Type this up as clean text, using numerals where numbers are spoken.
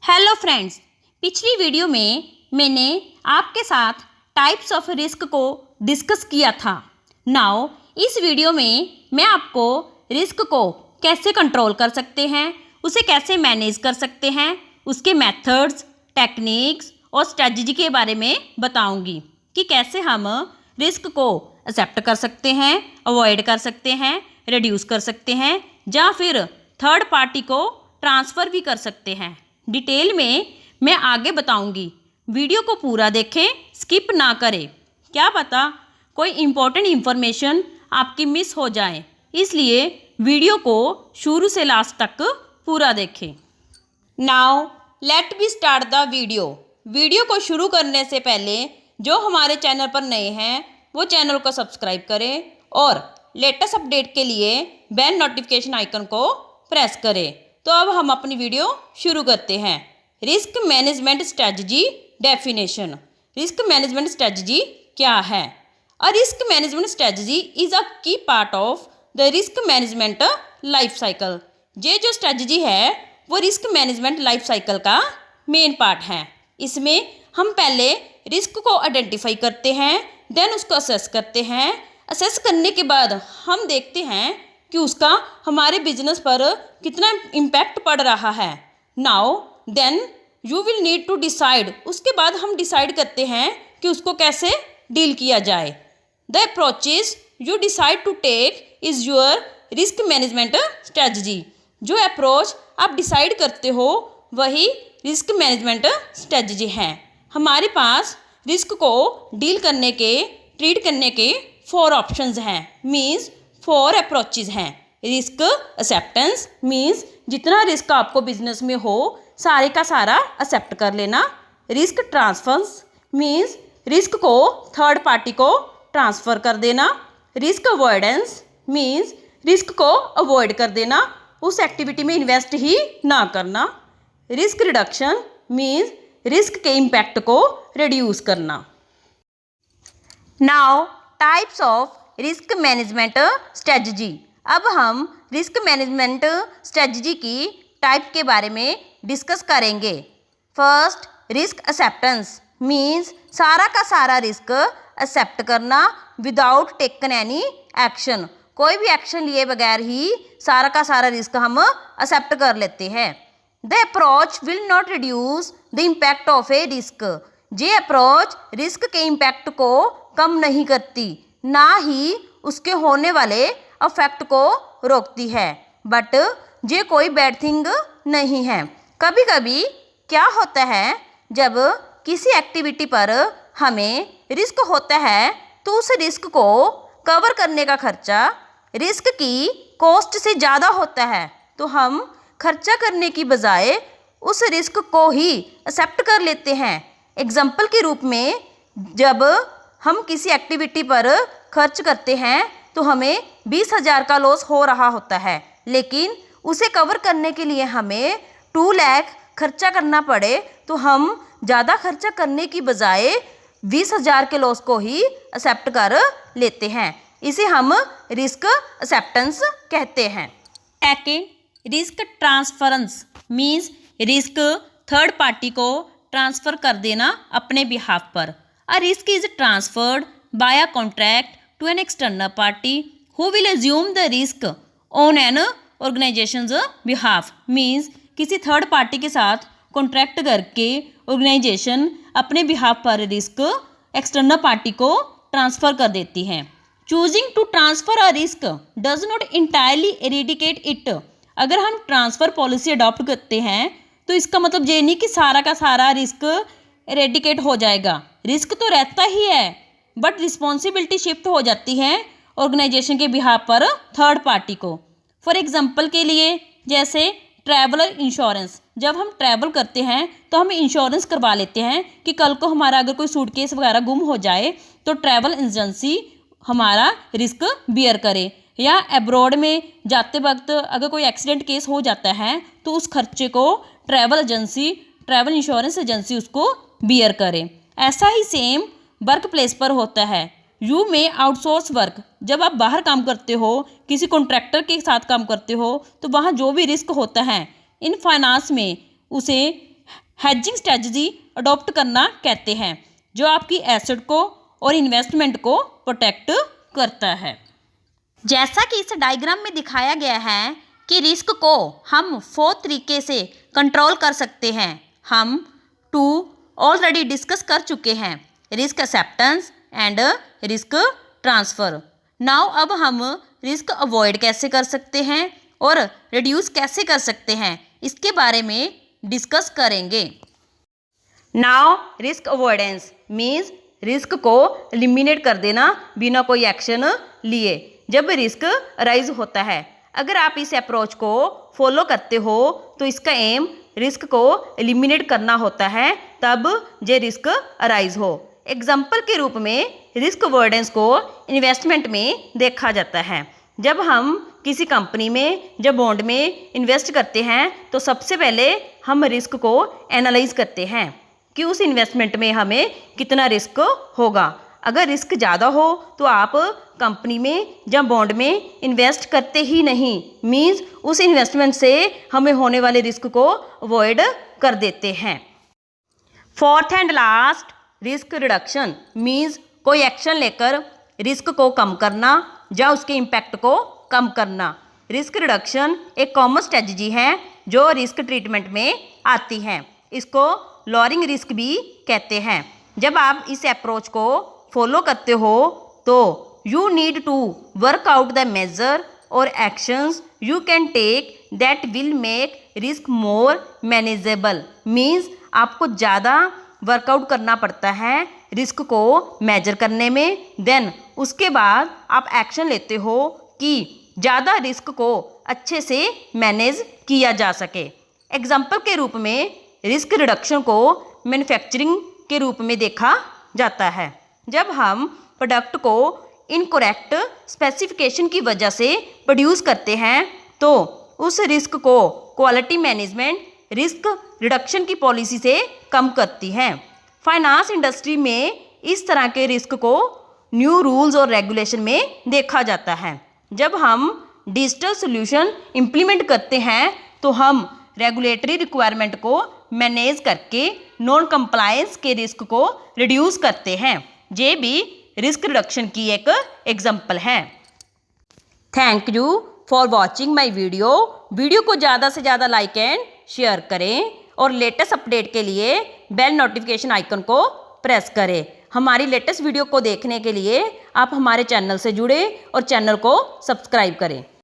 Hello friends, पिछली video में मैंने आपके साथ टाइप्स ऑफ रिस्क को डिस्कस किया था। नाउ इस वीडियो में मैं आपको रिस्क को कैसे कंट्रोल कर सकते हैं, उसे कैसे मैनेज कर सकते हैं, उसके मेथड्स, टेक्निक्स और स्ट्रेटजी के बारे में बताऊंगी कि कैसे हम रिस्क को एक्सेप्ट कर सकते हैं, अवॉइड कर सकते हैं, रिड्यूस कर सकते हैं या फिर थर्ड पार्टी को ट्रांसफ़र भी कर सकते हैं। डिटेल में मैं आगे बताऊंगी। वीडियो को पूरा देखें, स्किप ना करें। क्या पता कोई इम्पोर्टेंट इन्फॉर्मेशन आपकी मिस हो जाए, इसलिए वीडियो को शुरू से लास्ट तक पूरा देखें। Now let be start the video. Video को शुरू करने से पहले जो हमारे चैनल पर नए हैं वो चैनल को सब्सक्राइब करें और लेटेस्ट अपडेट के लिए बेल नोटिफिकेशन आइकन को प्रेस करें। तो अब हम अपनी वीडियो शुरू करते हैं। Risk management strategy definition. Risk management strategy क्या है? A risk management strategy is a key part of the risk management life cycle. ये जो स्ट्रेटजी है वो रिस्क मैनेजमेंट लाइफ साइकिल का मेन पार्ट है। इसमें हम पहले रिस्क को आइडेंटिफाई करते हैं, देन उसको असेस करते हैं। असेस करने के बाद हम देखते हैं कि उसका हमारे बिजनेस पर कितना इम्पैक्ट पड़ रहा है। Now then you will need to decide. उसके बाद हम डिसाइड करते हैं कि उसको कैसे डील किया जाए। The approaches you decide to take is your risk management strategy. जो अप्रोच आप डिसाइड करते हो वही रिस्क मैनेजमेंट स्ट्रेटजी है। हमारे पास रिस्क को डील करने के, ट्रीट करने के 4 ऑप्शंस हैं, मीन्स 4 अप्रोचेज हैं। रिस्क एक्सेप्टेंस मीन्स जितना रिस्क आपको बिजनेस में हो सारे का सारा एक्सेप्ट कर लेना। रिस्क ट्रांसफर्स मीन्स रिस्क को थर्ड पार्टी को ट्रांसफ़र कर देना। रिस्क अवॉइडेंस मीन्स रिस्क को अवॉइड कर देना, उस एक्टिविटी में इन्वेस्ट ही ना करना। रिस्क रिडक्शन मीन्स रिस्क के इम्पैक्ट को रिड्यूस करना। Now types of risk management strategy. अब हम रिस्क मैनेजमेंट स्ट्रेटजी की टाइप के बारे में डिस्कस करेंगे। फर्स्ट, रिस्क एक्सेप्टेंस मीन्स सारा का सारा रिस्क एक्सेप्ट करना विदाउट टेकन एनी एक्शन। कोई भी एक्शन लिए बगैर ही सारा का सारा रिस्क हम एक्सेप्ट कर लेते हैं। The approach will not reduce the impact of A risk. ये अप्रोच रिस्क के इम्पैक्ट को कम नहीं करती, ना ही उसके होने वाले अफेक्ट को रोकती है, बट ये कोई बैड थिंग नहीं है। कभी कभी क्या होता है, जब किसी एक्टिविटी पर हमें रिस्क होता है तो उस रिस्क को कवर करने का खर्चा रिस्क की कॉस्ट से ज़्यादा होता है, तो हम खर्चा करने की बजाय उस रिस्क को ही एक्सेप्ट कर लेते हैं। एग्जाम्पल के रूप में, जब हम किसी एक्टिविटी पर खर्च करते हैं तो हमें 20,000 का लॉस हो रहा होता है, लेकिन उसे कवर करने के लिए हमें 2 लाख खर्चा करना पड़े तो हम ज़्यादा खर्चा करने की बजाय 20,000 के लॉस को ही एक्सेप्ट कर लेते हैं। इसे हम रिस्क एक्सेप्टेंस कहते हैं। Second, risk transference means risk third party को ट्रांसफ़र कर देना अपने बिहाफ पर। A risk is transferred by a contract to an external party who will assume the risk on an organization's behalf. Means किसी third party के साथ contract करके organization अपने बिहाफ पर रिस्क एक्सटर्नल पार्टी को ट्रांसफ़र कर देती है। Choosing to transfer a risk does not entirely eradicate it. अगर हम ट्रांसफ़र पॉलिसी अडॉप्ट करते हैं तो इसका मतलब ये नहीं कि सारा का सारा रिस्क एरेडिकेट हो जाएगा। रिस्क तो रहता ही है, बट रिस्पॉन्सिबिलिटी शिफ्ट हो जाती है ऑर्गेनाइजेशन के बिहाफ पर थर्ड पार्टी को। फॉर एग्जांपल के लिए, जैसे ट्रैवलर इंश्योरेंस। जब हम ट्रैवल करते हैं तो हम इंश्योरेंस करवा लेते हैं कि कल को हमारा अगर कोई सूटकेस वगैरह गुम हो जाए तो ट्रैवल एजेंसी हमारा रिस्क बियर करे। या अब्रॉड में जाते वक्त अगर कोई एक्सीडेंट केस हो जाता है तो उस खर्चे को ट्रैवल इंश्योरेंस एजेंसी उसको बियर करे। ऐसा ही सेम वर्क प्लेस पर होता है। यू में आउटसोर्स वर्क, जब आप बाहर काम करते हो, किसी कॉन्ट्रैक्टर के साथ काम करते हो, तो वहाँ जो भी रिस्क होता है इन फाइनेंस में उसे हेजिंग स्ट्रेटजी अडॉप्ट करना कहते हैं, जो आपकी एसेट को और इन्वेस्टमेंट को प्रोटेक्ट करता है। जैसा कि इस डायग्राम में दिखाया गया है कि रिस्क को हम 4 तरीके से कंट्रोल कर सकते हैं। हम 2 ऑलरेडी डिस्कस कर चुके हैं, risk acceptance and risk transfer. Now अब हम रिस्क अवॉइड कैसे कर सकते हैं और रिड्यूस कैसे कर सकते हैं, इसके बारे में डिस्कस करेंगे। Now risk avoidance means risk को एलिमिनेट कर देना बिना कोई एक्शन लिए जब रिस्क अराइज होता है। अगर आप इस अप्रोच को फॉलो करते हो तो इसका एम रिस्क को एलिमिनेट करना होता है तब जे रिस्क अराइज हो। एग्जाम्पल के रूप में रिस्क अवॉइडेंस को इन्वेस्टमेंट में देखा जाता है। जब हम किसी कंपनी में जब बॉन्ड में इन्वेस्ट करते हैं तो सबसे पहले हम रिस्क को एनालाइज करते हैं कि उस इन्वेस्टमेंट में हमें कितना रिस्क होगा। अगर रिस्क ज़्यादा हो तो आप कंपनी में या बॉन्ड में इन्वेस्ट करते ही नहीं, मीन्स उस इन्वेस्टमेंट से हमें होने वाले रिस्क को अवॉइड कर देते हैं। Fourth and last risk reduction means कोई एक्शन लेकर रिस्क को कम करना या उसके इम्पैक्ट को कम करना। रिस्क रिडक्शन एक कॉमन स्ट्रेटजी है जो रिस्क ट्रीटमेंट में आती है। इसको लॉरिंग रिस्क भी कहते हैं। जब आप इस अप्रोच को फॉलो करते हो तो you need to work out the measure or actions you can take that will make risk more manageable. Means आपको ज़्यादा वर्कआउट करना पड़ता है रिस्क को मेजर करने में, देन उसके बाद आप एक्शन लेते हो कि ज़्यादा रिस्क को अच्छे से मैनेज किया जा सके। एग्जाम्पल के रूप में रिस्क रिडक्शन को मैन्युफैक्चरिंग के रूप में देखा जाता है। जब हम प्रोडक्ट को इनकरेक्ट स्पेसिफिकेशन की वजह से प्रोड्यूस करते हैं तो उस रिस्क को क्वालिटी मैनेजमेंट रिस्क रिडक्शन की पॉलिसी से कम करती है। फाइनेंस इंडस्ट्री में इस तरह के रिस्क को न्यू रूल्स और रेगुलेशन में देखा जाता है। जब हम डिजिटल सॉल्यूशन इम्प्लीमेंट करते हैं तो हम रेगुलेटरी रिक्वायरमेंट को मैनेज करके नॉन कंप्लायंस के रिस्क को रिड्यूस करते हैं। ये भी रिस्क रिडक्शन की एक एग्जाम्पल है। Thank you for watching my video. Video को ज़्यादा से ज़्यादा लाइक एंड शेयर करें और लेटेस्ट अपडेट के लिए बेल नोटिफिकेशन आइकन को प्रेस करें। हमारी लेटेस्ट वीडियो को देखने के लिए आप हमारे चैनल से जुड़े और चैनल को सब्सक्राइब करें।